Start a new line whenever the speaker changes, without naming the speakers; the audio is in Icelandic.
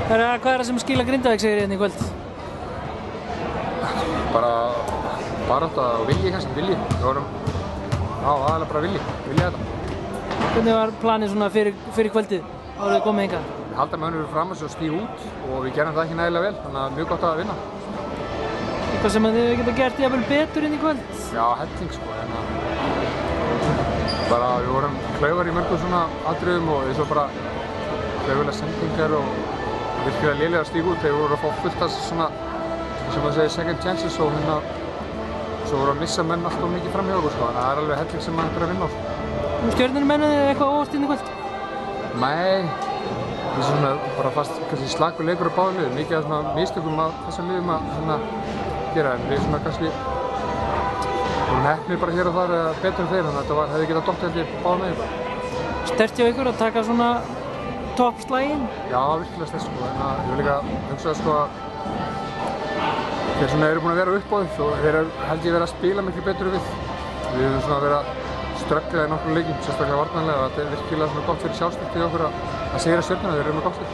Hvað það sem skila Grindavík sigri hérna í kvöld?
Bara þetta vilji kannski, vilji. Við vorum, aðalega bara vilji þetta.
Hvernig var planið svona fyrir kvöldið árið þið komið hingað?
Við haldum að við fram og stíga út og við gerum það ekki nægilega vel, þannig að mjög gott að vinna.
Eitthvað sem þið geta gert jafnvel betur inn í kvöld?
Já, helling sko, við vorum klaufar í mörgum svona atriðum og eins og bara klaufulega sendingar og virkilega lélega að stíga út þegar við vorum að fá fullt af svona, eins og maður segir, second chances og svo vorum að missa menn alltaf mikið fram hjá okkur sko, þannig að það er alveg helling sem maður hættir að vinna á.
Stjörnumennið eitthvað óvart inn í kvöld?
Nei, það er svona bara fast kannski slakur leikur á báðum liðum, mikið af svona mistökum af þessum liðum að svona gera, en við svona kannski heppnir bara hér og þar betur en þeir, þannig að þetta hefði getað dottið held ég báðum megin bara.
Sterkt hjá ykkur að taka svona toppslaginn?
Já, virkilega sterkt sko, en ég vil líka hugsa sko að þeir svona eru búin að vera upp á því og þeir held ég verið að spila miklu betur við. Við höfum svona verið að ströggla í nokkrum leikjum, sérstaklega varnarlega, og þetta er virkilega svona gott fyrir sjálfsmyndið okkur að sigra Stjörnuna, þeir eru með gott lið.